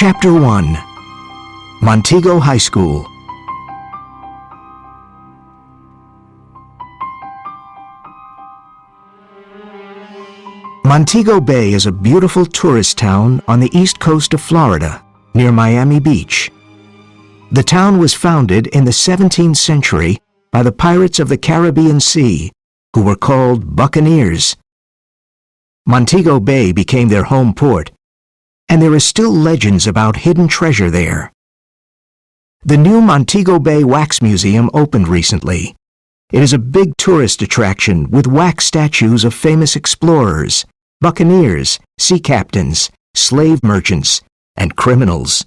Chapter 1. Montego High School. Montego Bay is a beautiful tourist town on the east coast of Florida, near Miami Beach. The town was founded in the 17th century by the pirates of the Caribbean Sea, who were called buccaneers. Montego Bay became their home port, and there are still legends about hidden treasure there. The new Montego Bay Wax Museum opened recently. It is a big tourist attraction with wax statues of famous explorers, buccaneers, sea captains, slave merchants, and criminals.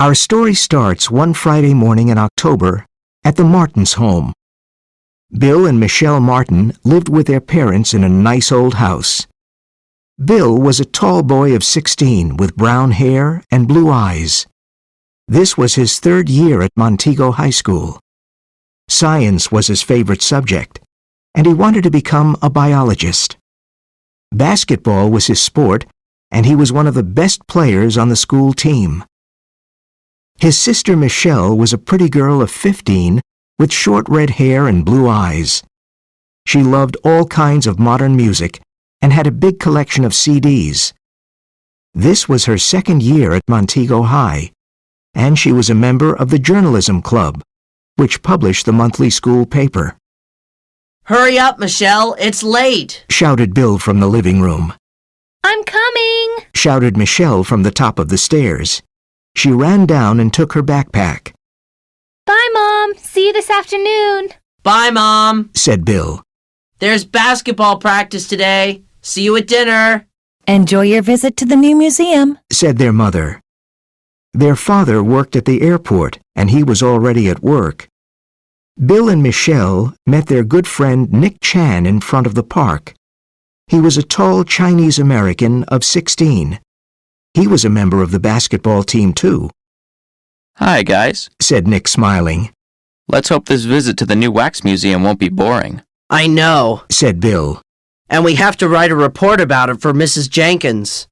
Our story starts one Friday morning in October at the Martins' home. Bill and Michelle Martin lived with their parents in a nice old house. Bill was a tall boy of 16 with brown hair and blue eyes. This was his third year at Montego High School. Science was his favorite subject, and he wanted to become a biologist. Basketball was his sport, and he was one of the best players on the school team. His sister Michelle was a pretty girl of 15 with short red hair and blue eyes. She loved all kinds of modern music and had a big collection of CDs. This was her second year at Montego High, and she was a member of the Journalism Club, which published the monthly school paper. "Hurry up, Michelle, it's late!" shouted Bill from the living room. "I'm coming!" shouted Michelle from the top of the stairs. She ran down and took her backpack. "Bye, Mom. See you this afternoon." "Bye, Mom," said Bill. "There's basketball practice today. See you at dinner." "Enjoy your visit to the new museum," said their mother. Their father worked at the airport, and he was already at work. Bill and Michelle met their good friend Nick Chan in front of the park. He was a tall Chinese American of 16. He was a member of the basketball team too. "Hi, guys," said Nick, smiling. "Let's hope this visit to the new wax museum won't be boring." "I know," said Bill. "and we have to write a report about it for Mrs. Jenkins."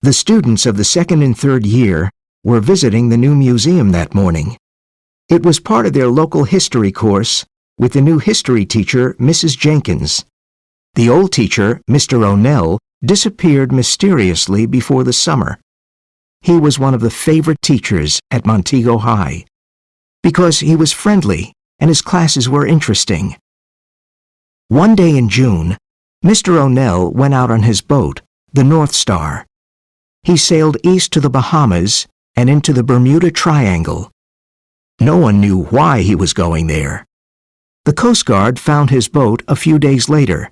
The students of the second and third year were visiting the new museum that morning. It was part of their local history course with the new history teacher, Mrs. Jenkins. The old teacher, Mr. Onell, disappeared mysteriously before the summer. He was one of the favorite teachers at Montego High because he was friendly and his classes were interesting. One day in June, Mr. Onell went out on his boat, the North Star. He sailed east to the Bahamas and into the Bermuda Triangle. No one knew why he was going there. The Coast Guard found his boat a few days later,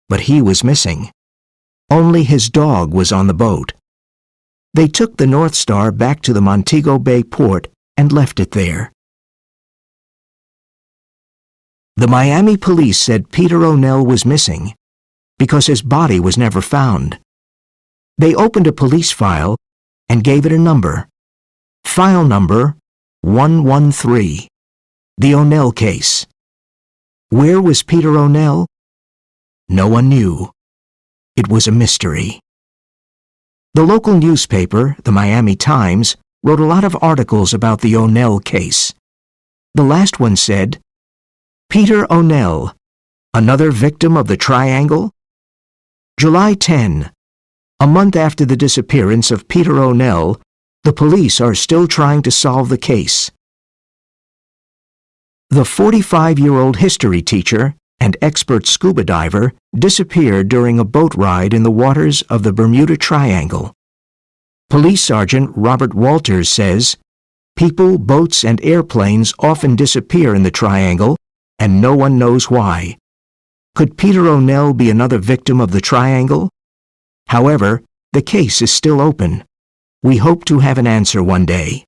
but he was missing. Only his dog was on the boat. They took the North Star back to the Montego Bay port and left it there. The Miami police said Peter Onell was missing because his body was never found. They opened a police file and gave it a number. File number 113. The Onell case. Where was Peter Onell? No one knew. It was a mystery. The local newspaper, the Miami Times, wrote a lot of articles about the Onell case. The last one said, "Peter Onell, another victim of the Triangle?" July 10. A month after the disappearance of Peter Onell, the police are still trying to solve the case. The 45-year-old history teacher and expert scuba diver disappeared during a boat ride in the waters of the Bermuda Triangle. Police Sergeant Robert Walters says, "People, boats, and airplanes often disappear in the Triangle, and no one knows why. Could Peter Onell be another victim of the Triangle? However, the case is still open. We hope to have an answer one day."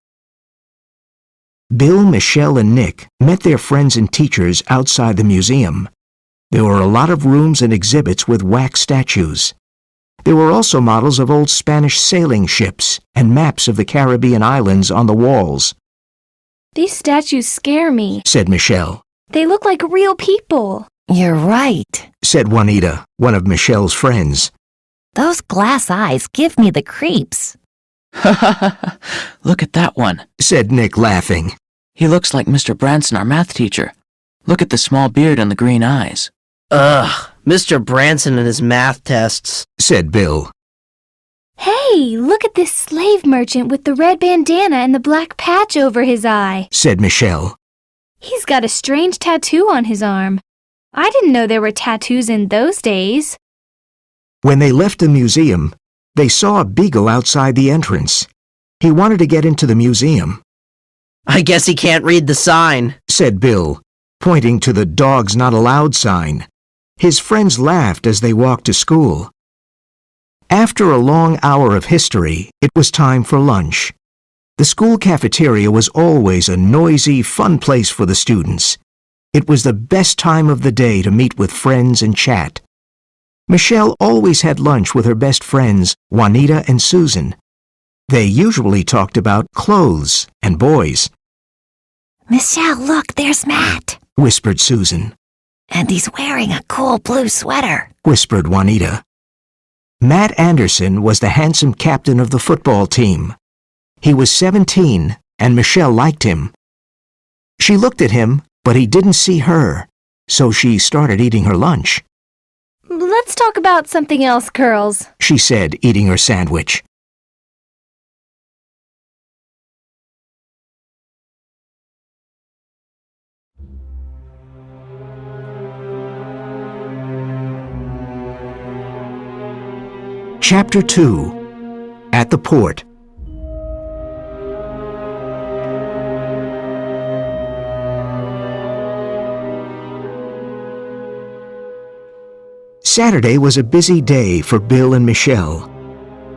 Bill, Michelle, and Nick met their friends and teachers outside the museum. There were a lot of rooms and exhibits with wax statues. There were also models of old Spanish sailing ships and maps of the Caribbean islands on the walls. "These statues scare me," said Michelle. "They look like real people." "You're right," said Juanita, one of Michelle's friends. Those glass eyes give me the creeps. Look at that one, said Nick, laughing. He looks like Mr. Branson, our math teacher. Look at the small beard and the green eyes. Ugh, Mr. Branson and his math tests, said Bill. Hey, look at this slave merchant with the red bandana and the black patch over his eye, said Michelle. He's got a strange tattoo on his arm. I didn't know there were tattoos in those days. When they left the museum, they saw a beagle outside the entrance. He wanted to get into the museum. I guess he can't read the sign, said Bill, pointing to the "Dogs Not Allowed" sign. His friends laughed as they walked to school. After a long hour of history, it was time for lunch. The school cafeteria was always a noisy, fun place for the students. It was the best time of the day to meet with friends and chat. Michelle always had lunch with her best friends, Juanita and Susan. They usually talked about clothes and boys. Michelle, look, there's Matt. Whispered Susan. And he's wearing a cool blue sweater. Whispered Juanita. Matt Anderson was the handsome captain of the football team. He was 17, and Michelle liked him. She looked at him, but he didn't see her, so she started eating her lunch. Let's talk about something else, girls, she said, eating her sandwich. Chapter 2. At the Port. Saturday was a busy day for Bill and Michelle.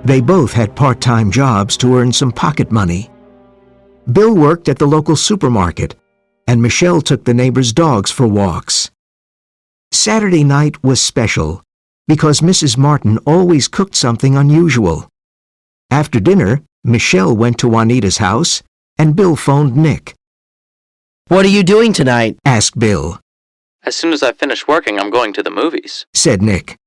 They both had part-time jobs to earn some pocket money. Bill worked at the local supermarket, and Michelle took the neighbors' dogs for walks. Saturday night was special because Mrs. Martin always cooked something unusual. After dinner, Michelle went to Juanita's house, and Bill phoned Nick. What are you doing tonight? Asked Bill. As soon as I finish working, I'm going to the movies, said Nick.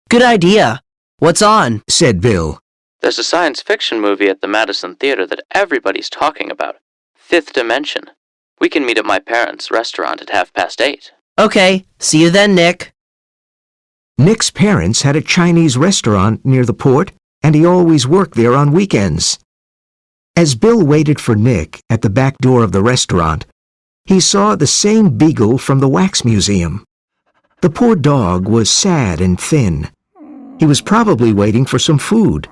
Good idea. What's on? Said Bill. There's a science fiction movie at the Madison Theater that everybody's talking about. Fifth Dimension. We can meet at my parents' restaurant at 8:30. Okay, see you then, Nick. Nick's parents had a Chinese restaurant near the port, and he always worked there on weekends. As Bill waited for Nick at the back door of the restaurant, he saw the same beagle from the wax museum. The poor dog was sad and thin. He was probably waiting for some food.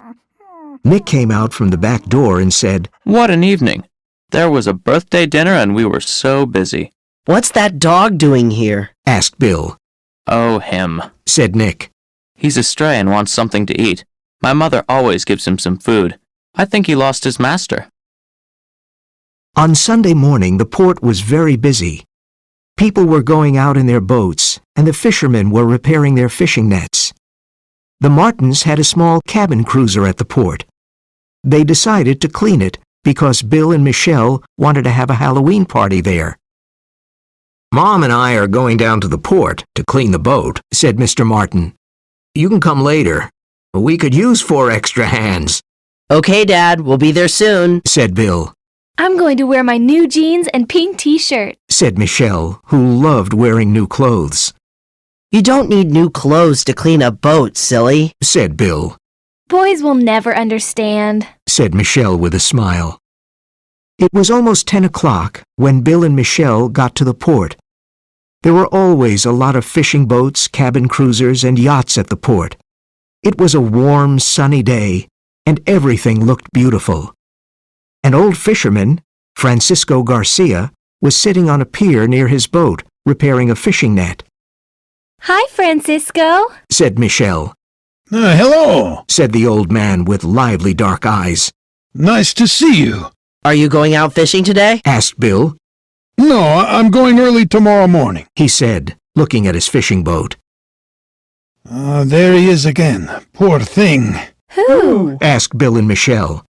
Nick came out from the back door and said, What an evening. There was a birthday dinner and we were so busy. What's that dog doing here? asked Bill. Oh, him, said Nick. He's a stray and wants something to eat. My mother always gives him some food. I think he lost his master. On Sunday morning, the port was very busy. People were going out in their boats, and the fishermen were repairing their fishing nets. The Martins had a small cabin cruiser at the port. They decided to clean it because Bill and Michelle wanted to have a Halloween party there. Mom and I are going down to the port to clean the boat, said Mr. Martin. You can come later. We could use 4 extra hands. Okay, Dad, we'll be there soon, said Bill. I'm going to wear my new jeans and pink t-shirt, said Michelle, who loved wearing new clothes. You don't need new clothes to clean a boat, silly, said Bill. Boys will never understand, said Michelle with a smile. It was almost 10 o'clock when Bill and Michelle got to the port. There were always a lot of fishing boats, cabin cruisers, and yachts at the port. It was a warm, sunny day, and everything looked beautiful. An old fisherman, Francisco Garcia, was sitting on a pier near his boat, repairing a fishing net. Hi, Francisco, said Michelle. Hello, said the old man with lively dark eyes. nice to see you. Are you going out fishing today? Asked Bill. No, I'm going early tomorrow morning. He said, looking at his fishing boat. There he is again. Poor thing. Who? Asked Bill and Michelle.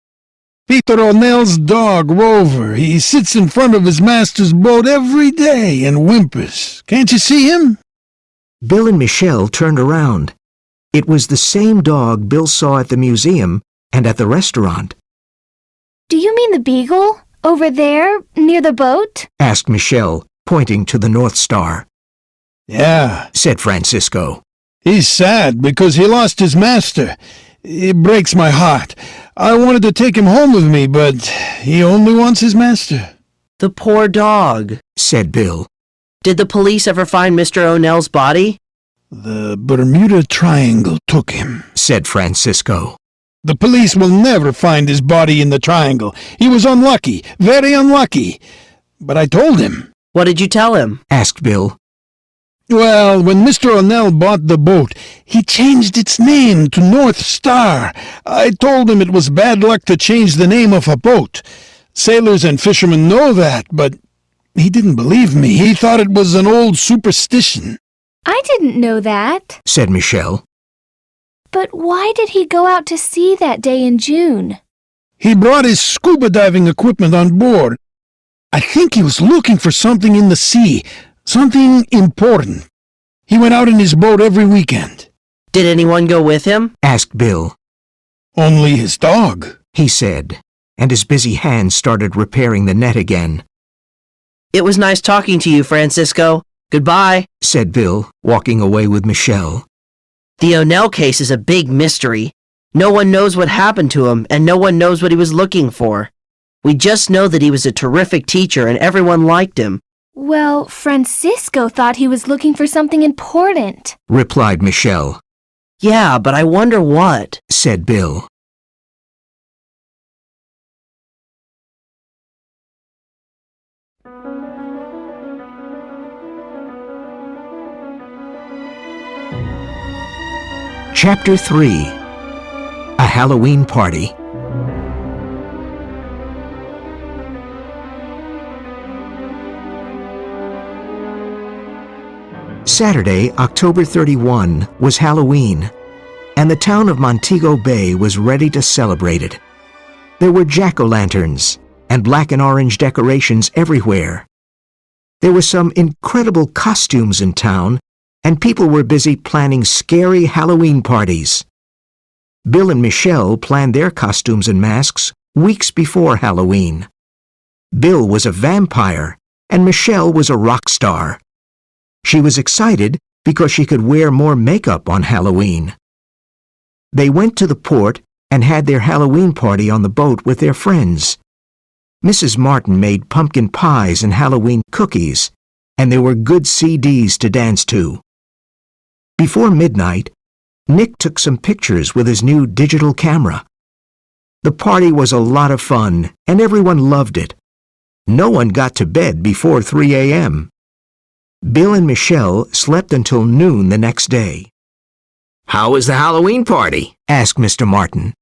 Peter Onell's dog, Rover. He sits in front of his master's boat every day and whimpers. Can't you see him? Bill and Michelle turned around. It was the same dog Bill saw at the museum and at the restaurant. Do you mean the beagle? Over there, near the boat? Asked Michelle, pointing to the North Star. Yeah, Said Francisco. he's sad because he lost his master. It breaks my heart. I wanted to take him home with me, but he only wants his master. The poor dog. Said Bill. Did the police ever find Mr. Onell's body? The Bermuda Triangle took him. Said Francisco. The police will never find his body in the triangle. He was unlucky, very unlucky. But I told him. What did you tell him? Asked Bill. Well, when Mr. Onell bought the boat, he changed its name to North Star. I told him it was bad luck to change the name of a boat. Sailors and fishermen know that, but he didn't believe me. He thought it was an old superstition. I didn't know that. Said Michelle. But why did he go out to sea that day in June? He brought his scuba diving equipment on board. I think he was looking for something in the sea, something important. He went out in his boat every weekend. Did anyone go with him? Asked Bill. Only his dog. He said, and his busy hands started repairing the net again. It was nice talking to you, Francisco. Goodbye. Said Bill, walking away with Michelle. The Onell case is a big mystery. No one knows what happened to him, and no one knows what he was looking for. We just know that he was a terrific teacher and everyone liked him. Well, Francisco thought he was looking for something important. Replied Michelle. Yeah, but I wonder what. Said Bill. Chapter 3. A Halloween Party. Saturday, October 31, was Halloween, and the town of Montego Bay was ready to celebrate it. There were jack-o'-lanterns and black and orange decorations everywhere. There were some incredible costumes in town, and people were busy planning scary Halloween parties. Bill and Michelle planned their costumes and masks weeks before Halloween. Bill was a vampire, and Michelle was a rock star. She was excited because she could wear more makeup on Halloween. They went to the port and had their Halloween party on the boat with their friends. Mrs. Martin made pumpkin pies and Halloween cookies, and there were good CDs to dance to. Before midnight, Nick took some pictures with his new digital camera. The party was a lot of fun, and everyone loved it. No one got to bed before 3 a.m. Bill and Michelle slept until noon the next day. "How was the Halloween party?" asked Mr. Martin.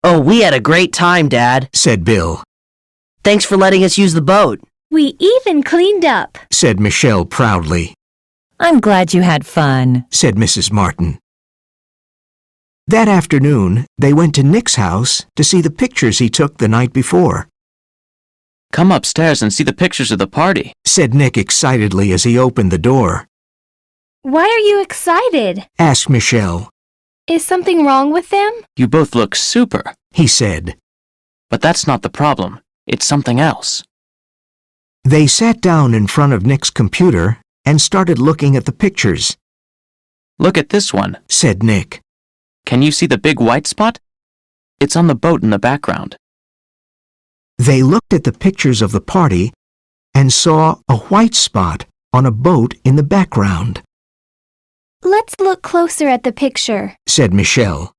Oh, we had a great time, Dad. Said Bill. Thanks for letting us use the boat. We even cleaned up. Said Michelle proudly. I'm glad you had fun. Said Mrs. Martin. That afternoon, they went to Nick's house to see the pictures he took the night before. Come upstairs and see the pictures of the party. Said Nick excitedly as he opened the door. Why are you excited? Asked Michelle. Is something wrong with them? You both look super. He said. But that's not the problem. It's something else. They sat down in front of Nick's computer and started looking at the pictures. Look at this one. Said Nick. Can you see the big white spot? It's on the boat in the background. They looked at the pictures of the party and saw a white spot on a boat in the background. Let's look closer at the picture. Said Michelle.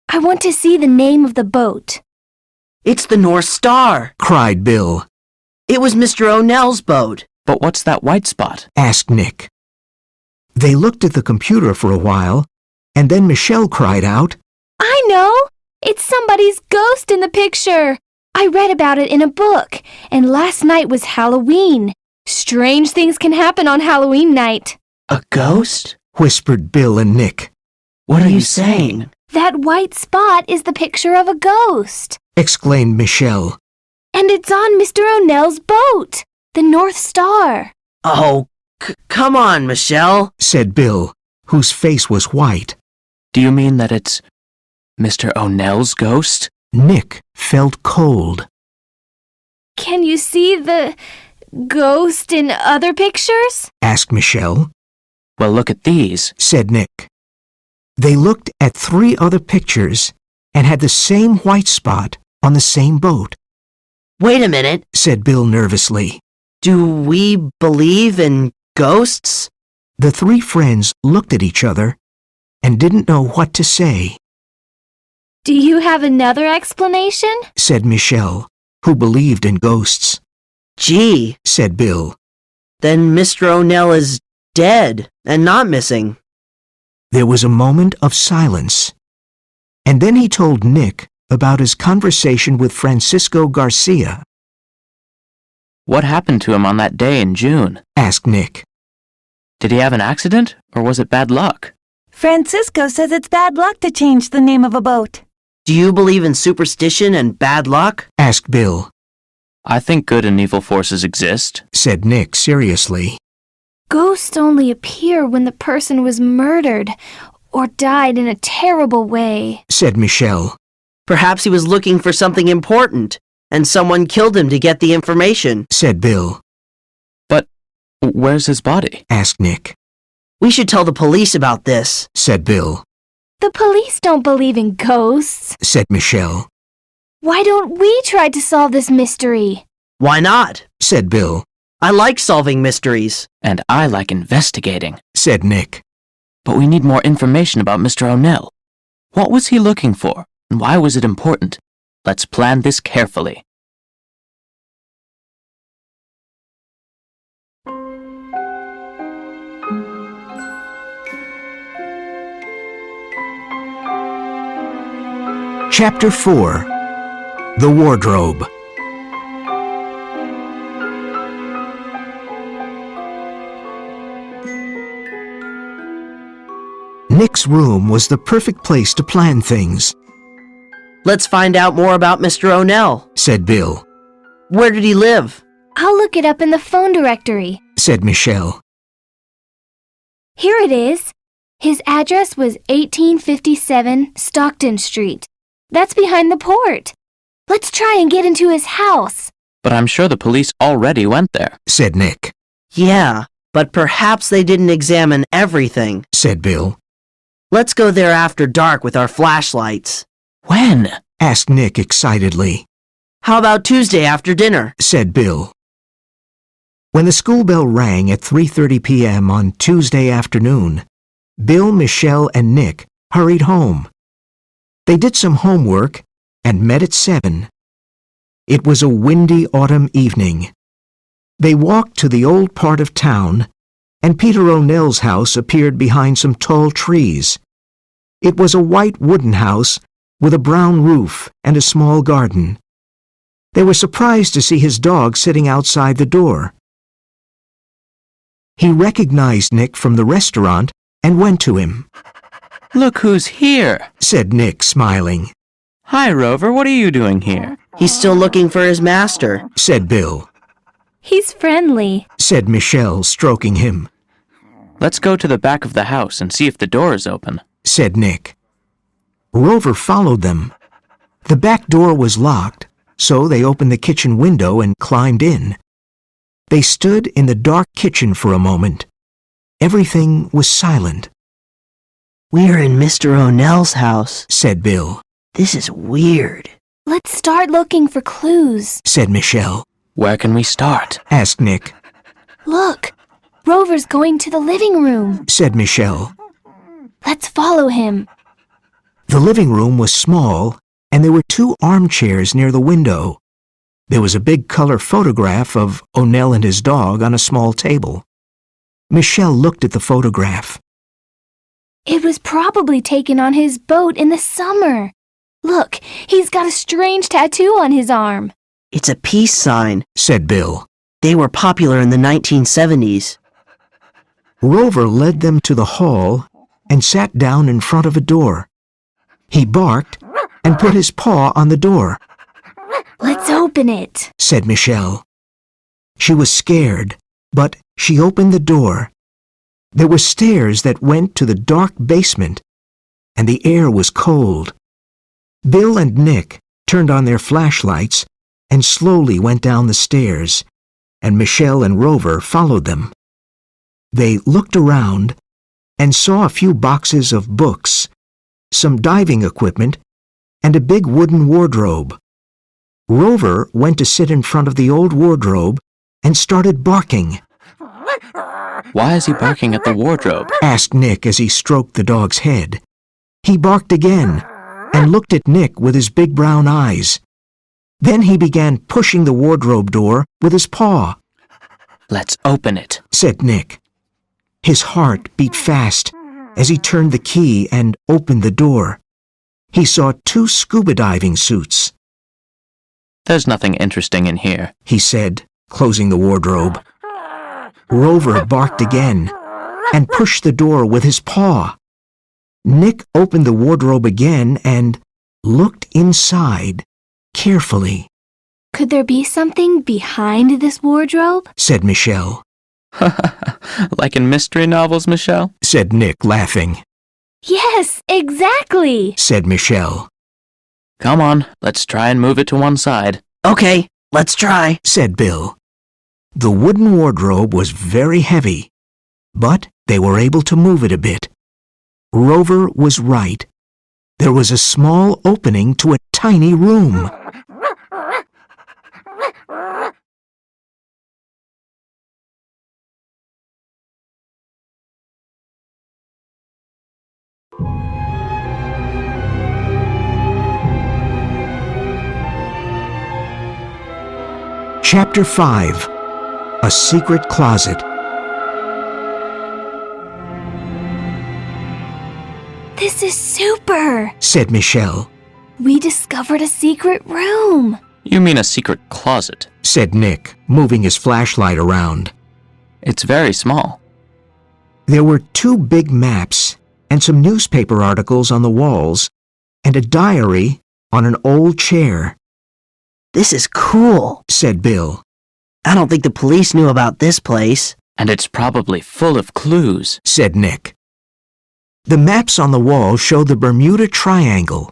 I want to see the name of the boat. It's the North Star. Cried Bill. It was Mr. Onell's boat. But what's that white spot? Asked Nick. They looked at the computer for a while, and then Michelle cried out, I know! It's somebody's ghost in the picture. I read about it in a book, and last night was Halloween. Strange things can happen on Halloween night. A ghost? Whispered Bill and Nick. What are you saying? That white spot is the picture of a ghost. Exclaimed Michelle. And it's on Mr. Onell's boat, the North Star. Oh, come on, Michelle. Said Bill, whose face was white. Do you mean that it's Mr. Onell's ghost? Nick felt cold. Can you see the ghost in other pictures? Asked Michelle. Well, look at these. Said Nick. They looked at 3 other pictures and had the same white spot on the same boat. Wait a minute. Said Bill nervously. Do we believe in ghosts? The 3 friends looked at each other and didn't know what to say. Do you have another explanation? Said Michelle, who believed in ghosts. Gee, Said Bill. then Mr. Onell is dead and not missing. There was a moment of silence, and then he told Nick about his conversation with Francisco Garcia. What happened to him on that day in June? Asked Nick. Did he have an accident, or was it bad luck? Francisco says it's bad luck to change the name of a boat. Do you believe in superstition and bad luck? Asked Bill. I think good and evil forces exist. Said Nick seriously. Ghosts only appear when the person was murdered or died in a terrible way. Said Michelle. Perhaps he was looking for something important, and someone killed him to get the information. Said Bill. But where's his body? Asked Nick. We should tell the police about this. Said Bill. The police don't believe in ghosts. Said Michelle. Why don't we try to solve this mystery? Why not? Said Bill. I like solving mysteries. And I like investigating. Said Nick. But we need more information about Mr. Onell. What was he looking for, and why was it important? Let's plan this carefully. Chapter 4. The Wardrobe. Nick's room was the perfect place to plan things. Let's find out more about Mr. Onell. Said Bill. Where did he live? I'll look it up in the phone directory. Said Michelle. Here it is. His address was 1857 Stockton Street. That's behind the port. Let's try and get into his house. But I'm sure the police already went there. Said Nick. Yeah, but perhaps they didn't examine everything. Said Bill. Let's go there after dark with our flashlights. When? Asked Nick excitedly. How about Tuesday after dinner? Said Bill. When the school bell rang at 3:30 p.m. on Tuesday afternoon, Bill, Michelle, and Nick hurried home. They did some homework and met at 7. It was a windy autumn evening. They walked to the old part of town, and Peter Onell's house appeared behind some tall trees. It was a white wooden house with a brown roof and a small garden. They were surprised to see his dog sitting outside the door. He recognized Nick from the restaurant and went to him. Look who's here, Said Nick, smiling. Hi, Rover, what are you doing here? He's still looking for his master. Said Bill. He's friendly. Said Michelle, stroking him. Let's go to the back of the house and see if the door is open. Said Nick. Rover followed them. The back door was locked, so they opened the kitchen window and climbed in. They stood in the dark kitchen for a moment. Everything was silent. We're in Mr. Onell's house. Said Bill. This is weird. Let's start looking for clues. Said Michelle. Where can we start? Asked Nick. Look, Rover's going to the living room. Said Michelle. Let's follow him. The living room was small, and there were 2 armchairs near the window. There was a big color photograph of Onell and his dog on a small table. Michelle looked at the photograph. It was probably taken on his boat in the summer. Look, he's got a strange tattoo on his arm. It's a peace sign. Said Bill. They were popular in the 1970s. Rover led them to the hall and sat down in front of a door. He barked and put his paw on the door. Let's open it. Said Michelle. She was scared, but she opened the door. There were stairs that went to the dark basement, and the air was cold. Bill and Nick turned on their flashlights and slowly went down the stairs, and Michelle and Rover followed them. They looked around and saw a few boxes of books, some diving equipment, and a big wooden wardrobe. Rover went to sit in front of the old wardrobe and started barking. Why is he barking at the wardrobe? Asked Nick as he stroked the dog's head. He barked again and looked at Nick with his big brown eyes. Then he began pushing the wardrobe door with his paw. Let's open it, said Nick. His heart beat fast as he turned the key and opened the door. He saw 2 scuba diving suits. There's nothing interesting in here, he said, closing the wardrobe. Rover barked again and pushed the door with his paw. Nick opened the wardrobe again and looked inside carefully. Could there be something behind this wardrobe? Said Michelle. Like in mystery novels, Michelle? Said Nick, laughing. Yes, exactly, Said Michelle. Come on, let's try and move it to one side. Okay, let's try. Said Bill. The wooden wardrobe was very heavy, but they were able to move it a bit. Rover was right. There was a small opening to a tiny room. Chapter 5. A Secret Closet. This is super, Said Michelle. We discovered a secret room. You mean a secret closet? Said Nick, moving his flashlight around. It's very small. There were 2 big maps and some newspaper articles on the walls and a diary on an old chair. This is cool, Said Bill. I don't think the police knew about this place. And it's probably full of clues, Said Nick. The maps on the wall showed the Bermuda Triangle,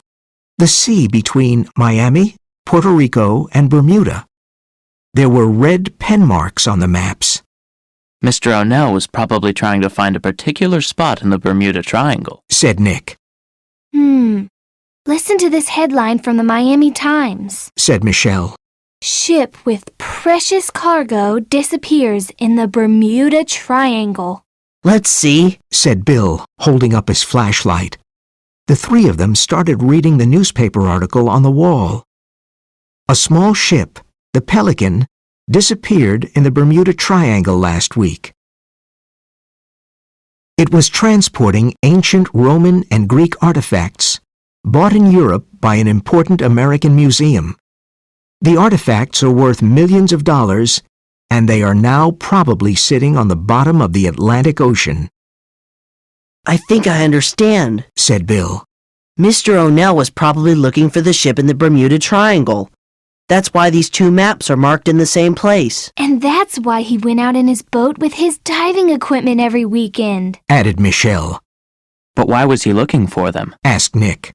the sea between Miami, Puerto Rico, and Bermuda. There were red pen marks on the maps. Mr. Onell was probably trying to find a particular spot in the Bermuda Triangle, Said Nick. Listen to this headline from the Miami Times. Said Michelle. Ship with precious cargo disappears in the Bermuda Triangle. Let's see, Said Bill, holding up his flashlight. The 3 of them started reading the newspaper article on the wall. A small ship, the Pelican, disappeared in the Bermuda Triangle last week. It was transporting ancient Roman and Greek artifacts bought in Europe by an important American museum. The artifacts are worth millions of dollars, and they are now probably sitting on the bottom of the Atlantic Ocean. I think I understand. Said Bill. Mr. Onell was probably looking for the ship in the Bermuda Triangle. That's why these 2 maps are marked in the same place. And that's why he went out in his boat with his diving equipment every weekend. Added Michelle. but why was he looking for them? Asked Nick.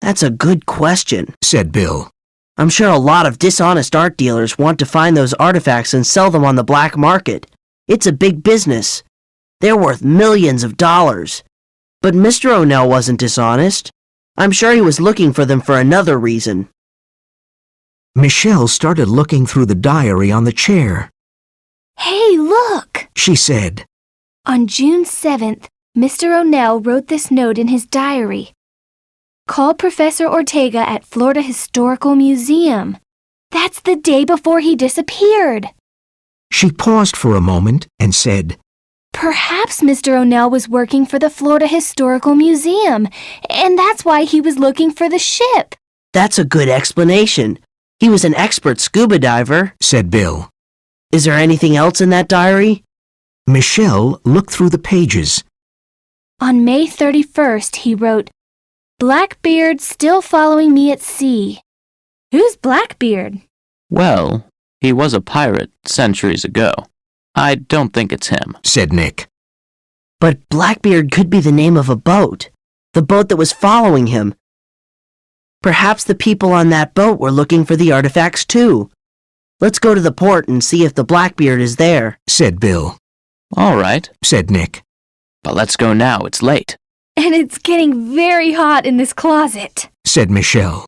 That's a good question, Said Bill. I'm sure a lot of dishonest art dealers want to find those artifacts and sell them on the black market. It's a big business. They're worth millions of dollars. But Mr. Onell wasn't dishonest. I'm sure he was looking for them for another reason. Michelle started looking through the diary on the chair. Hey, look! She said, On June 7th, Mr. Onell wrote this note in his diary. Call Professor Ortega at Florida Historical Museum. That's the day before he disappeared. She paused for a moment and said, Perhaps Mr. Onell was working for the Florida Historical Museum, and that's why he was looking for the ship. That's a good explanation. He was an expert scuba diver. Said Bill. Is there anything else in that diary? Michelle looked through the pages. On May 31st, he wrote, Blackbeard still following me at sea. Who's Blackbeard? Well, he was a pirate centuries ago. I don't think it's him. Said Nick. But Blackbeard could be the name of a boat. The boat that was following him. Perhaps the people on that boat were looking for the artifacts too. Let's go to the port and see if the Blackbeard is there, said Bill. All right, Said Nick. but let's go now. It's late. And it's getting very hot in this closet. Said Michelle.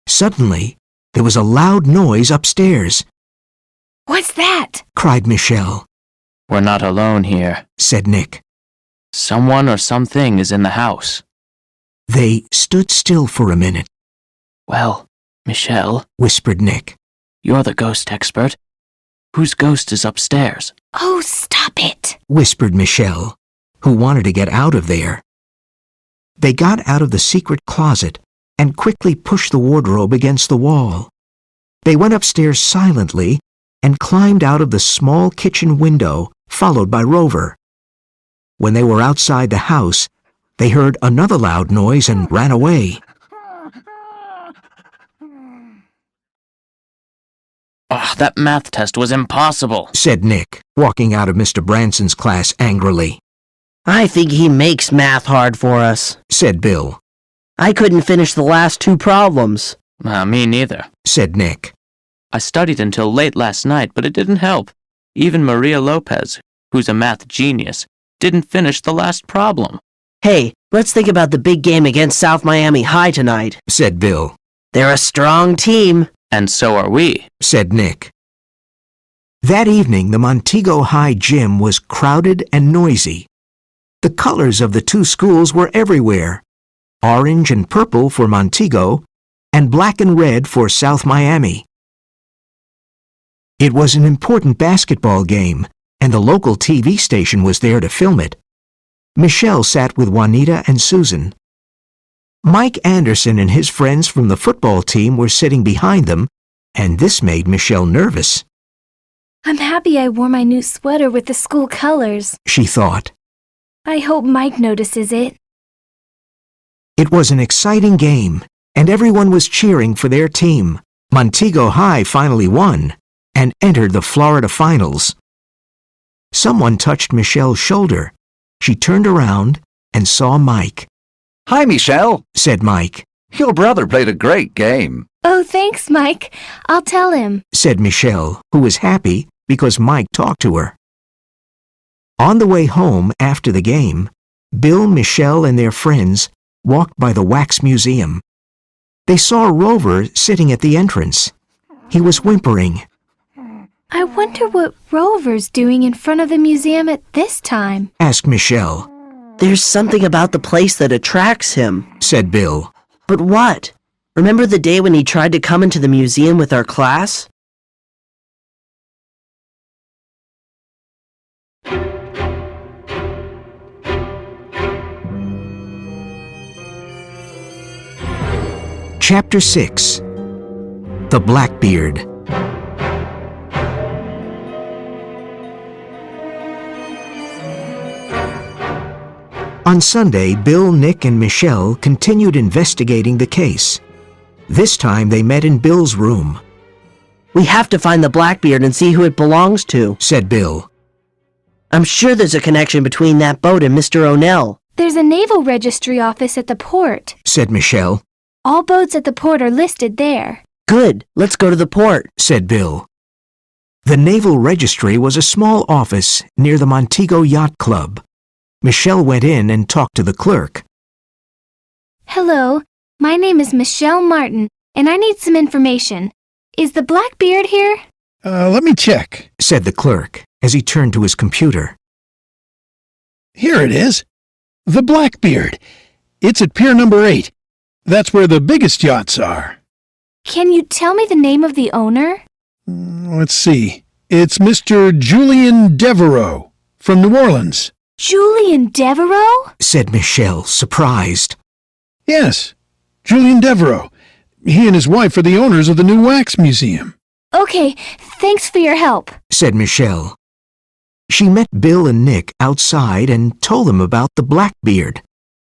Suddenly, there was a loud noise upstairs. What's that? Cried Michelle. We're not alone here. Said Nick. Someone or something is in the house. They stood still for a minute, Well, Michelle, whispered Nick. you're the ghost expert. Whose ghost is upstairs? Oh, stop it. Whispered Michelle, who wanted to get out of there. They got out of the secret closet and quickly pushed the wardrobe against the wall. They went upstairs silently and climbed out of the small kitchen window, followed by Rover. When they were outside the house, they heard another loud noise and ran away. That math test was impossible. Said Nick, walking out of Mr. Branson's class angrily. I think he makes math hard for us. Said Bill. I couldn't finish the last 2 problems. Me neither. Said Nick. I studied until late last night, but it didn't help. Even Maria Lopez, who's a math genius, didn't finish the last problem. Hey, let's think about the big game against South Miami High tonight. Said Bill. They're a strong team. And so are we. Said Nick. That evening, the Montego High gym was crowded and noisy. The colors of the 2 schools were everywhere. Orange and purple for Montego, and black and red for South Miami. It was an important basketball game, and the local TV station was there to film it. Michelle sat with Juanita and Susan. Mike Anderson and his friends from the football team were sitting behind them, and this made Michelle nervous. I'm happy I wore my new sweater with the school colors. She thought. I hope Mike notices it. It was an exciting game, and everyone was cheering for their team. Montego High finally won and entered the Florida finals. Someone touched Michelle's shoulder. She turned around and saw Mike. Hi, Michelle, Said Mike. your brother played a great game. Oh, thanks, Mike. I'll tell him. Said Michelle, who was happy because Mike talked to her. On the way home after the game, Bill, Michelle, and their friends walked by the Wax Museum. They saw Rover sitting at the entrance. He was whimpering. I wonder what Rover's doing in front of the museum at this time. Asked Michelle. There's something about the place that attracts him. Said Bill. But what? Remember the day when he tried to come into the museum with our class? Chapter 6. The Blackbeard. On Sunday, Bill, Nick, and Michelle continued investigating the case. This time they met in Bill's room. We have to find the Blackbeard and see who it belongs to. Said Bill. I'm sure there's a connection between that boat and Mr. Onell. There's a naval registry office at the port. Said Michelle. All boats at the port are listed there. Good, let's go to the port. Said Bill. The Naval Registry was a small office near the Montego Yacht Club. Michelle went in and talked to the clerk. Hello, my name is Michelle Martin, and I need some information. Is the Blackbeard here? Let me check. Said the clerk as he turned to his computer. Here it is. The Blackbeard. It's at Pier number 8. That's where the biggest yachts are. Can you tell me the name of the owner? Let's see. It's Mr. Julian Devereaux from New Orleans. Julian Devereaux? Said Michelle, surprised. Yes, Julian Devereaux. He and his wife are the owners of the new Wax Museum. Okay, thanks for your help. Said Michelle. She met Bill and Nick outside and told them about the Blackbeard.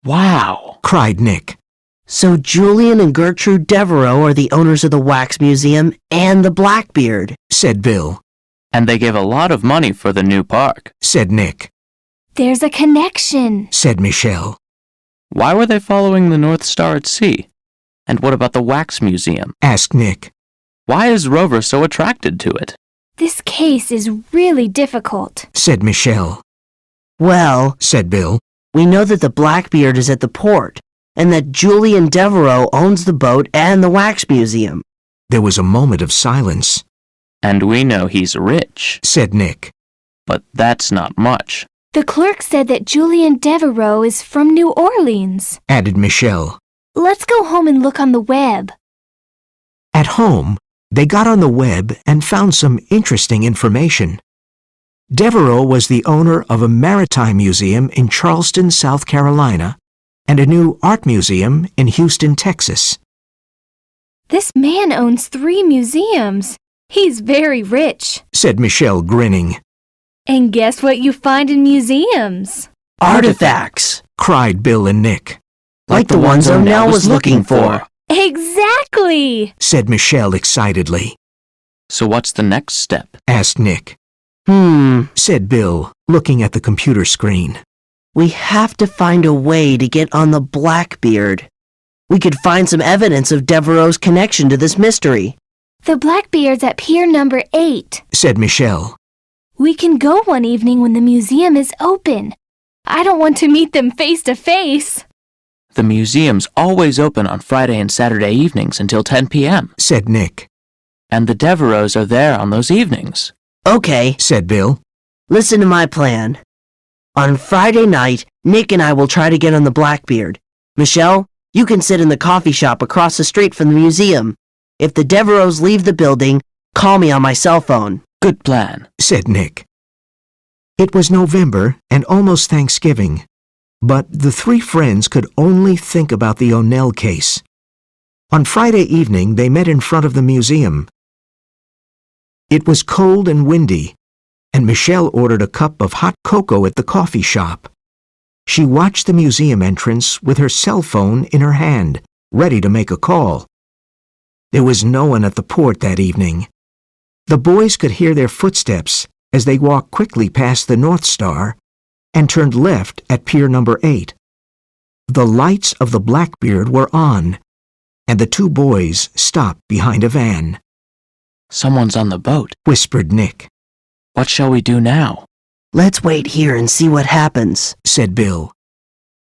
Wow. Cried Nick. So Julian and Gertrude Devereaux are the owners of the Wax Museum and the Blackbeard. Said Bill. And they gave a lot of money for the new park. Said Nick. There's a connection. Said Michelle. Why were they following the North Star at sea? And what about the Wax Museum? asked Nick. Why is Rover so attracted to it? This case is really difficult. Said Michelle. Well, Said Bill. we know that the Blackbeard is at the port, and that Julian Devereaux owns the boat and the Wax Museum. There was a moment of silence. And we know he's rich, Said Nick. but that's not much. The clerk said that Julian Devereaux is from New Orleans. Added Michelle. Let's go home and look on the web. At home, they got on the web and found some interesting information. Devereaux was the owner of a maritime museum in Charleston, South Carolina, and a new art museum in Houston, Texas. This man owns 3 museums. He's very rich. Said Michelle, grinning. And guess what you find in museums? Artifacts! Cried Bill and Nick. Like the ones Onell was looking for. Exactly! Said Michelle excitedly. So what's the next step? Asked Nick. Said Bill, looking at the computer screen. We have to find a way to get on the Blackbeard. We could find some evidence of Devereaux's connection to this mystery. The Blackbeard's at pier number 8. Said Michelle. We can go one evening when the museum is open. I don't want to meet them face to face. The museum's always open on Friday and Saturday evenings until 10 p.m. Said Nick. And the Devereaux are there on those evenings. Okay, Said Bill. listen to my plan. On Friday night, Nick and I will try to get on the Blackbeard. Michelle, you can sit in the coffee shop across the street from the museum. If the Devereaux leave the building, call me on my cell phone. Good plan. Said Nick. It was November and almost Thanksgiving, but the 3 friends could only think about the Onell case. On Friday evening, they met in front of the museum. It was cold and windy, and Michelle ordered a cup of hot cocoa at the coffee shop. She watched the museum entrance with her cell phone in her hand, ready to make a call. There was no one at the port that evening. The boys could hear their footsteps as they walked quickly past the North Star and turned left at pier number 8. The lights of the Blackbeard were on, and the 2 boys stopped behind a van. Someone's on the boat. Whispered Nick. What shall we do now? Let's wait here and see what happens. Said Bill.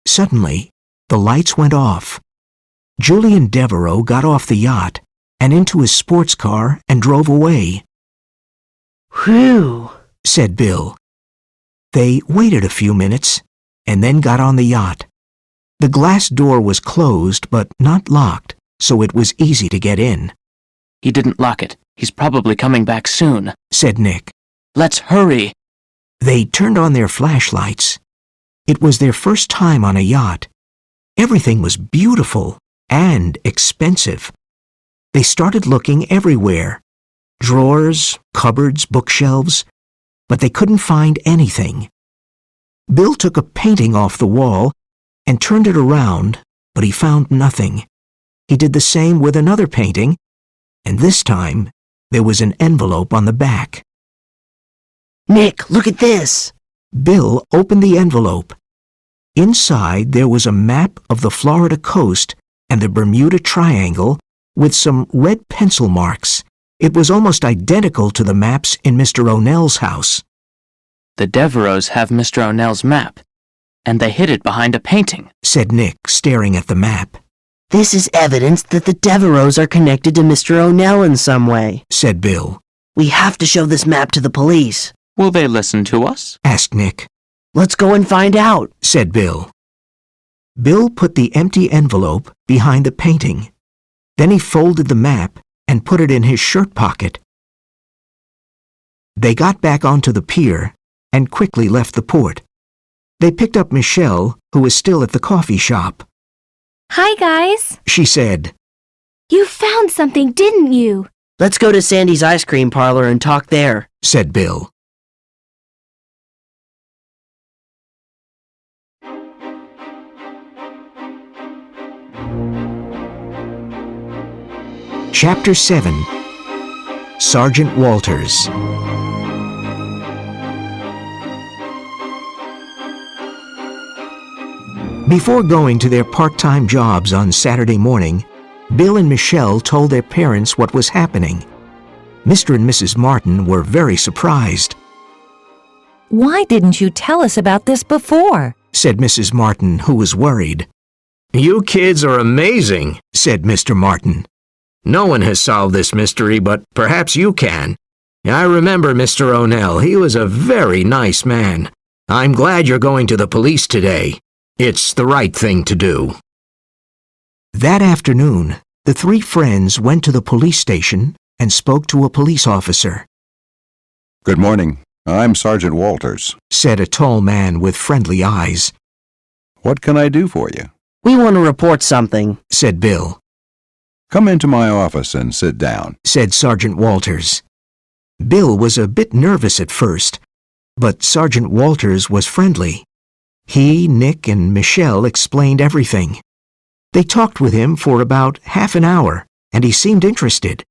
Suddenly, the lights went off. Julian Devereaux got off the yacht and into his sports car and drove away. Whew! Said Bill. They waited a few minutes and then got on the yacht. The glass door was closed but not locked, so it was easy to get in. He didn't lock it. He's probably coming back soon. Said Nick. Let's hurry. They turned on their flashlights. It was their first time on a yacht. Everything was beautiful and expensive. They started looking everywhere. Drawers, cupboards, bookshelves, but they couldn't find anything. Bill took a painting off the wall and turned it around, but he found nothing. He did the same with another painting, and this time there was an envelope on the back. Nick, look at this! Bill opened the envelope. Inside there was a map of the Florida coast and the Bermuda Triangle with some red pencil marks. It was almost identical to the maps in Mr. Onell's house. The Devereaux have Mr. Onell's map, and they hid it behind a painting. Said Nick, staring at the map. This is evidence that the Devereaux are connected to Mr. Onell in some way. Said Bill. We have to show this map to the police. Will they listen to us? Asked Nick. Let's go and find out. Said Bill. Bill put the empty envelope behind the painting. Then he folded the map and put it in his shirt pocket. They got back onto the pier and quickly left the port. They picked up Michelle, who was still at the coffee shop. Hi, guys. She said. You found something, didn't you? Let's go to Sandy's ice cream parlor and talk there. Said Bill. Chapter 7. Sergeant Walters. Before going to their part-time jobs on Saturday morning, Bill and Michelle told their parents what was happening. Mr. and Mrs. Martin were very surprised, Why didn't you tell us about this before? said Mrs. Martin, who was worried. You kids are amazing, Said Mr. Martin. No one has solved this mystery, but perhaps you can. I remember Mr. Onell. He was a very nice man. I'm glad you're going to the police today. It's the right thing to do. That afternoon, the three friends went to the police station and spoke to a police officer, Good morning. I'm Sergeant Walters. said a tall man with friendly eyes, What can I do for you? We want to report something. said Bill, Come into my office and sit down. said Sergeant Walters. Bill was a bit nervous at first, but Sergeant Walters was friendly. He, Nick, and Michelle explained everything. They talked with him for about half an hour, and he seemed interested.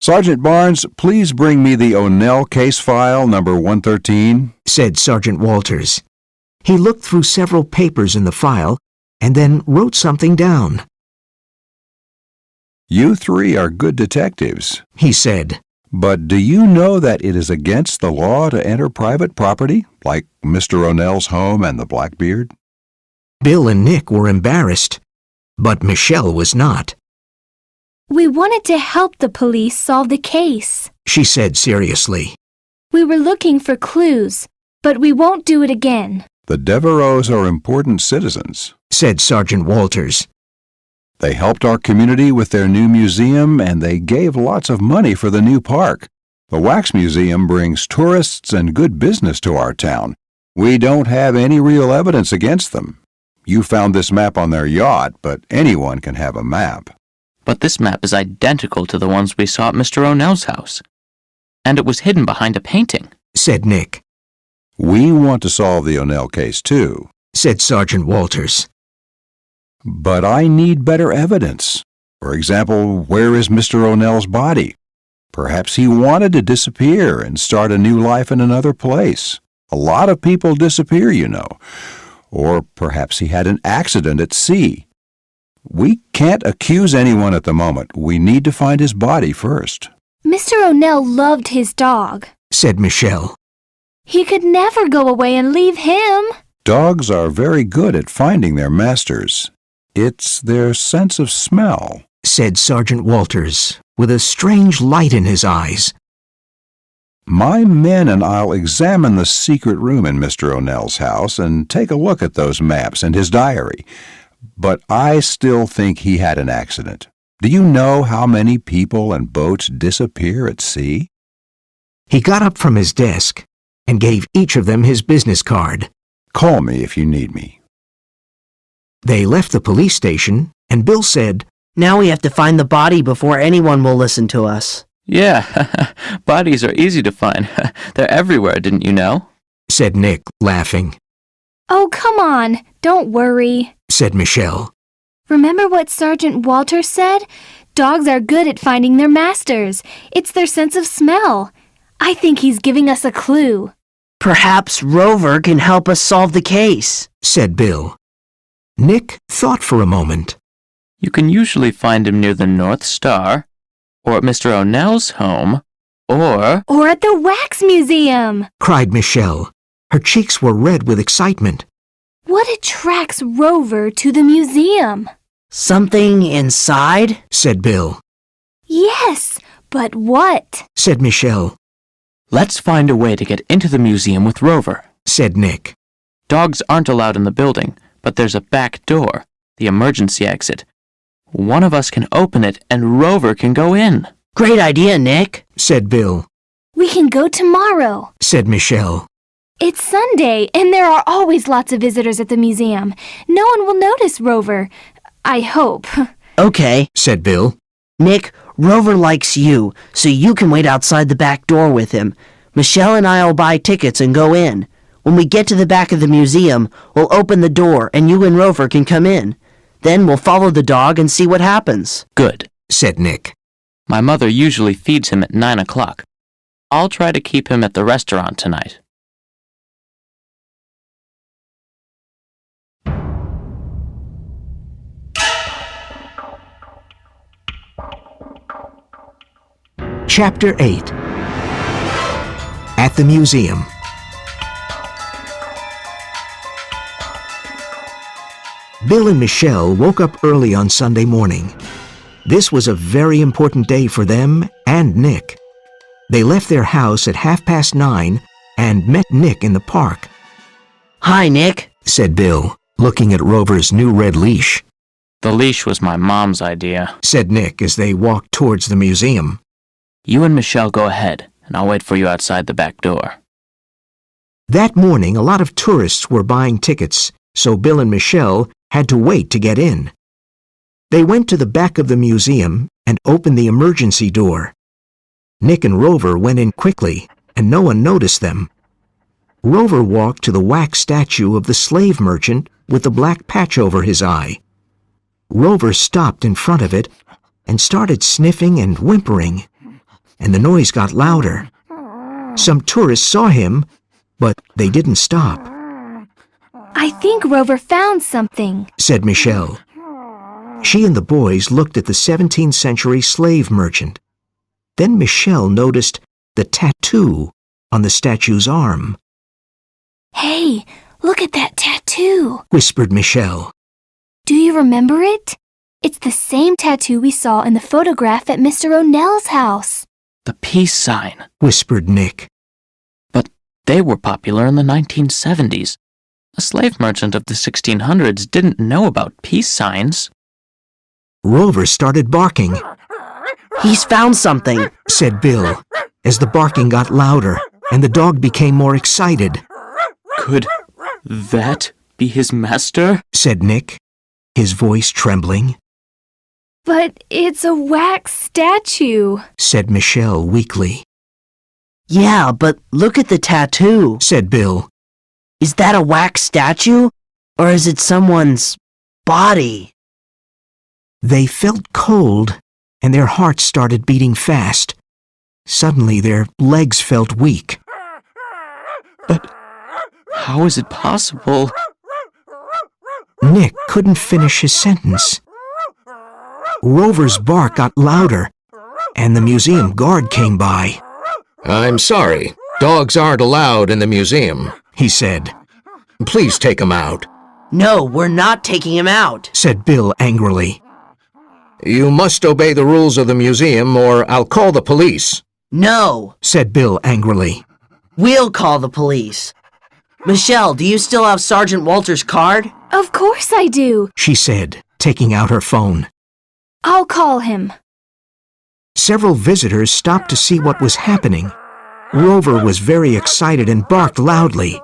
Sergeant Barnes, please bring me the Onell case file number 113. Said Sergeant Walters. He looked through several papers in the file and then wrote something down. You three are good detectives, He said, but do you know that it is against the law to enter private property, like Mr. Onell's home and the Blackbeard? Bill and Nick were embarrassed, but Michelle was not. We wanted to help the police solve the case. She said seriously. We were looking for clues, but we won't do it again. The Devereaux are important citizens. Said Sergeant Walters. They helped our community with their new museum, and they gave lots of money for the new park. The Wax Museum brings tourists and good business to our town. We don't have any real evidence against them. You found this map on their yacht, but anyone can have a map. But this map is identical to the ones we saw at Mr. Onell's house. And it was hidden behind a painting. Said Nick. We want to solve the Onell case, too. Said Sergeant Walters. But I need better evidence. For example, where is Mr. Onell's body? Perhaps he wanted to disappear and start a new life in another place. A lot of people disappear, you know. Or perhaps he had an accident at sea. We can't accuse anyone at the moment. We need to find his body first. Mr. Onell loved his dog. Said Michelle. He could never go away and leave him. Dogs are very good at finding their masters. It's their sense of smell. Said Sergeant Walters, with a strange light in his eyes. My men and I'll examine the secret room in Mr. Onell's house and take a look at those maps and his diary. But I still think he had an accident. Do you know how many people and boats disappear at sea? He got up from his desk and gave each of them his business card. Call me if you need me. They left the police station, and Bill said, Now we have to find the body before anyone will listen to us. Yeah, bodies are easy to find. They're everywhere, didn't you know? Said Nick, laughing. Oh, come on. Don't worry. Said Michelle. Remember what Sergeant Walters said? Dogs are good at finding their masters. It's their sense of smell. I think he's giving us a clue. Perhaps Rover can help us solve the case. Said Bill. Nick thought for a moment. You can usually find him near the North Star, or at Mr. Onell's home, or... Or at the Wax Museum. Cried Michelle. Her cheeks were red with excitement. What attracts Rover to the museum? Something inside? Said Bill. Yes, but what? Said Michelle. Let's find a way to get into the museum with Rover. Said Nick. Dogs aren't allowed in the building, but there's a back door, the emergency exit. One of us can open it and Rover can go in. Great idea, Nick. Said Bill. We can go tomorrow. Said Michelle. It's Sunday, and there are always lots of visitors at the museum. No one will notice Rover. I hope. Okay. Said Bill. Nick, Rover likes you, so you can wait outside the back door with him. Michelle and I'll buy tickets and go in. When we get to the back of the museum, we'll open the door and you and Rover can come in. Then we'll follow the dog and see what happens. Good, said Nick. My mother usually feeds him at 9 o'clock. I'll try to keep him at the restaurant tonight. Chapter 8. At the Museum. Bill and Michelle woke up early on Sunday morning. This was a very important day for them and Nick. They left their house at 9:30 and met Nick in the park. Hi, Nick, Said Bill, looking at Rover's new red leash. The leash was my mom's idea. Said Nick as they walked towards the museum. You and Michelle go ahead, and I'll wait for you outside the back door. That morning, a lot of tourists were buying tickets, so Bill and Michelle had to wait to get in. They went to the back of the museum and opened the emergency door. Nick and Rover went in quickly, and no one noticed them. Rover walked to the wax statue of the slave merchant with the black patch over his eye. Rover stopped in front of it and started sniffing and whimpering, and the noise got louder. Some tourists saw him, but they didn't stop, I think Rover found something. said Michelle. She and the boys looked at the 17th century slave merchant. Then Michelle noticed the tattoo on the statue's arm. Hey, look at that tattoo. Whispered Michelle. Do you remember it? It's the same tattoo we saw in the photograph at Mr. Onell's house. The peace sign. Whispered Nick. But they were popular in the 1970s. A slave merchant of the 1600s didn't know about peace signs. Rover started barking, he's found something. said Bill, as the barking got louder and the dog became more excited, Could that be his master? said Nick, his voice trembling, But it's a wax statue. said Michelle weakly, Yeah, but look at the tattoo. said Bill. Is that a wax statue? Or is it someone's body? They felt cold and their hearts started beating fast. Suddenly their legs felt weak. But how is it possible? Nick couldn't finish his sentence. Rover's bark got louder, and the museum guard came by. I'm sorry. Dogs aren't allowed in the museum, He said, Please take him out. No, we're not taking him out. said Bill angrily. You must obey the rules of the museum or I'll call the police. No, Said Bill angrily. we'll call the police. Michelle, do you still have Sergeant Walter's card? Of course I do. She said, taking out her phone. I'll call him. Several visitors stopped to see what was happening. Rover was very excited and barked loudly.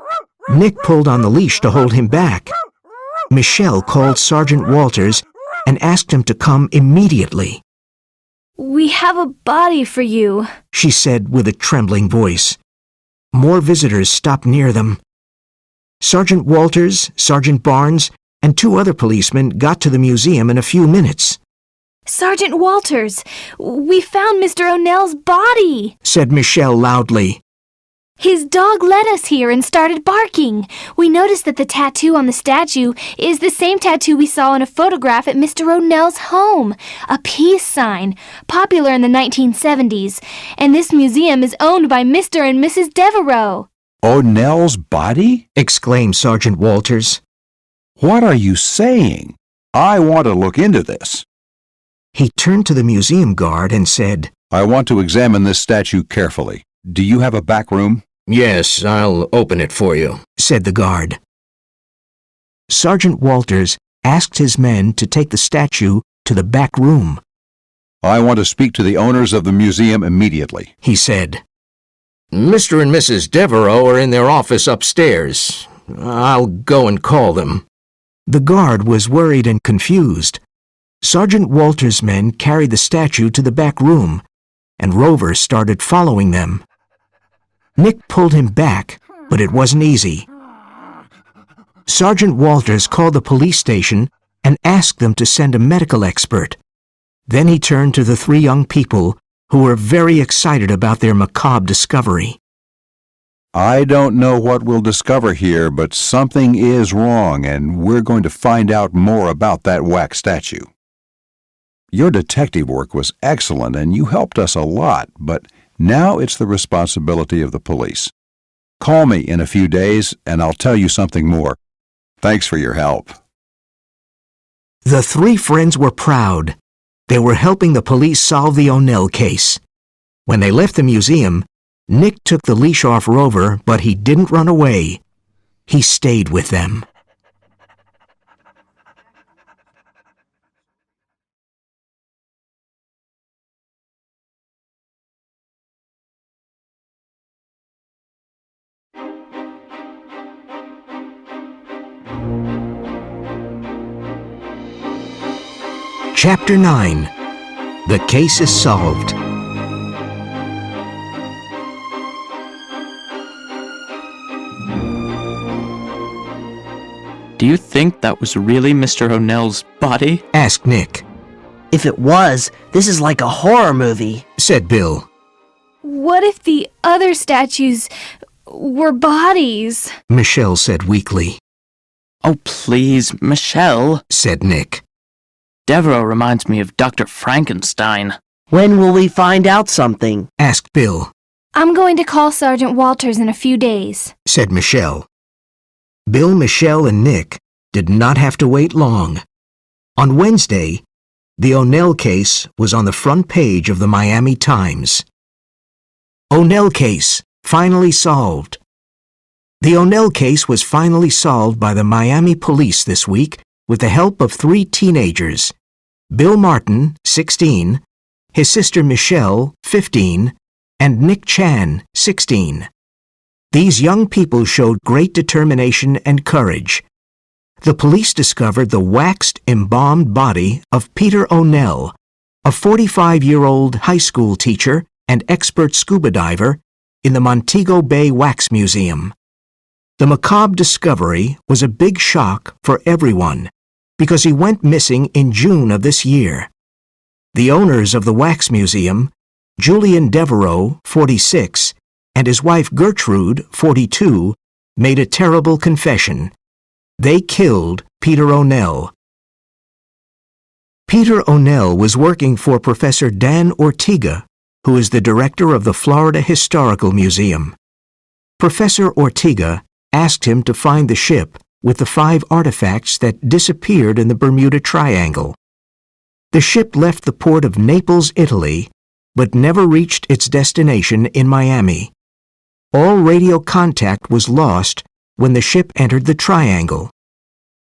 Nick pulled on the leash to hold him back. Michelle called Sergeant Walters and asked him to come immediately. We have a body for you. She said with a trembling voice. More visitors stopped near them. Sergeant Walters, Sergeant Barnes, and 2 other policemen got to the museum in a few minutes, Sergeant Walters, we found Mr. Onell's body. said Michelle loudly. His dog led us here and started barking. We noticed that the tattoo on the statue is the same tattoo we saw in a photograph at Mr. Onell's home, a peace sign, popular in the 1970s. And this museum is owned by Mr. and Mrs. Devereaux. Onell's body? Exclaimed Sergeant Walters. What are you saying? I want to look into this. He turned to the museum guard and said, I want to examine this statue carefully. Do you have a back room? Yes, I'll open it for you. said the guard. Sergeant Walters asked his men to take the statue to the back room, I want to speak to the owners of the museum immediately. he said. Mr. and Mrs. Devereaux are in their office upstairs. I'll go and call them. The guard was worried and confused. Sergeant Walters' men carried the statue to the back room, and Rover started following them. Nick pulled him back, but it wasn't easy. Sergeant Walters called the police station and asked them to send a medical expert. Then he turned to the 3 young people who were very excited about their macabre discovery. I don't know what we'll discover here, but something is wrong, and we're going to find out more about that wax statue. Your detective work was excellent and you helped us a lot, but now it's the responsibility of the police. Call me in a few days and I'll tell you something more. Thanks for your help. The three friends were proud. They were helping the police solve the Onell case. When they left the museum, Nick took the leash off Rover, but he didn't run away. He stayed with them. Chapter 9. The case is solved. Do you think that was really Mr. Onell's body? Asked Nick. If it was, this is like a horror movie. Said Bill. What if the other statues were bodies? Michelle said weakly. Oh, please, Michelle. Said Nick. Devereaux reminds me of Dr. Frankenstein. When will we find out something? Asked Bill. I'm going to call Sergeant Walters in a few days. Said Michelle. Bill, Michelle, and Nick did not have to wait long. On Wednesday, the Onell case was on the front page of the Miami Times. Onell case, finally solved. The Onell case was finally solved by the Miami police this week with the help of 3 teenagers, Bill Martin, 16, his sister Michelle, 15, and Nick Chan, 16. These young people showed great determination and courage. The police discovered the waxed, embalmed body of Peter Onell, a 45-year-old high school teacher and expert scuba diver, in the Montego Bay Wax Museum. The macabre discovery was a big shock for everyone because he went missing in June of this year. The owners of the Wax Museum, Julian Devereaux, 46, and his wife Gertrude, 42, made a terrible confession. They killed Peter Onell. Peter Onell was working for Professor Dan Ortega, who is the director of the Florida Historical Museum. Professor Ortega asked him to find the ship with the 5 artifacts that disappeared in the Bermuda Triangle. The ship left the port of Naples, Italy, but never reached its destination in Miami. All radio contact was lost when the ship entered the Triangle.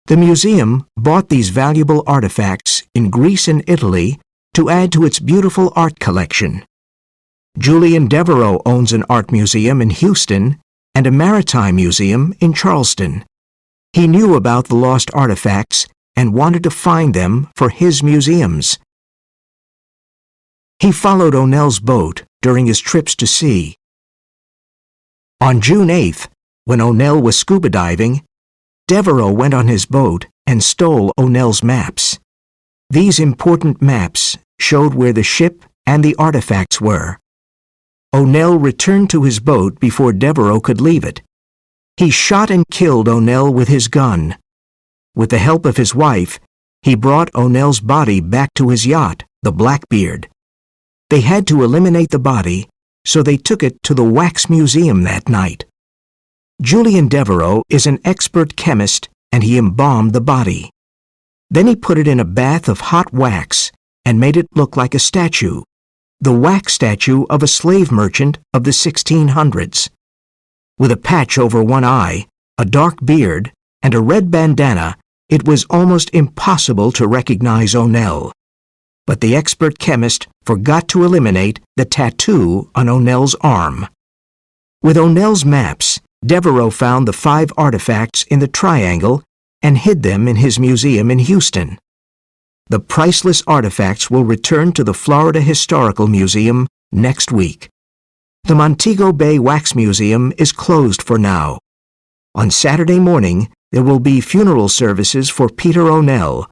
The museum bought these valuable artifacts in Greece and Italy to add to its beautiful art collection. Julian Devereaux owns an art museum in Houston and a maritime museum in Charleston. He knew about the lost artifacts and wanted to find them for his museums. He followed Onell's boat during his trips to sea. On June 8th, when Onell was scuba diving, Devereaux went on his boat and stole Onell's maps. These important maps showed where the ship and the artifacts were. Onell returned to his boat before Devereaux could leave it. He shot and killed Onell with his gun. With the help of his wife, he brought Onell's body back to his yacht, the Blackbeard. They had to eliminate the body, so they took it to the Wax Museum that night. Julian Devereaux is an expert chemist and he embalmed the body. Then he put it in a bath of hot wax and made it look like a statue, the wax statue of a slave merchant of the 1600s. With a patch over one eye, a dark beard, and a red bandana, it was almost impossible to recognize Onell. But the expert chemist forgot to eliminate the tattoo on Onell's arm. With Onell's maps, Devereaux found the 5 artifacts in the Triangle and hid them in his museum in Houston. The priceless artifacts will return to the Florida Historical Museum next week. The Montego Bay Wax Museum is closed for now. On Saturday morning, there will be funeral services for Peter Onell.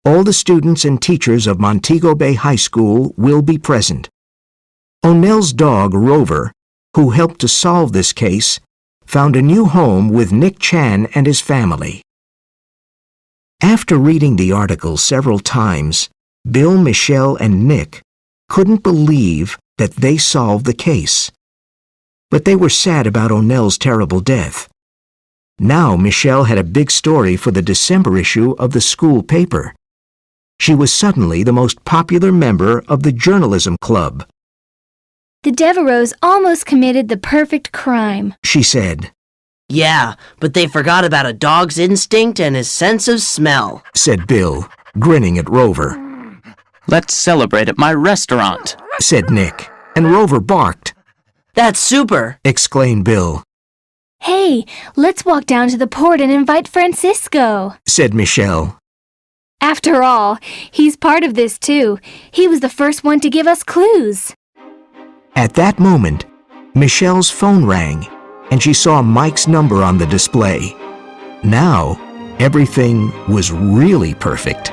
All the students and teachers of Montego Bay High School will be present. Onell's dog, Rover, who helped to solve this case, found a new home with Nick Chan and his family. After reading the article several times, Bill, Michelle, and Nick couldn't believe that they solved the case. But they were sad about Onell's terrible death. Now Michelle had a big story for the December issue of the school paper. She was suddenly the most popular member of the journalism club. The Devereaux almost committed the perfect crime, She said, Yeah, but they forgot about a dog's instinct and his sense of smell. said Bill, grinning at Rover. Let's celebrate at my restaurant. Said Nick, and Rover barked, That's super. exclaimed Bill. Hey, let's walk down to the port and invite Francisco. Said Michelle. After all, he's part of this too. He was the first one to give us clues. At that moment, Michelle's phone rang, and she saw Mike's number on the display. Now, everything was really perfect.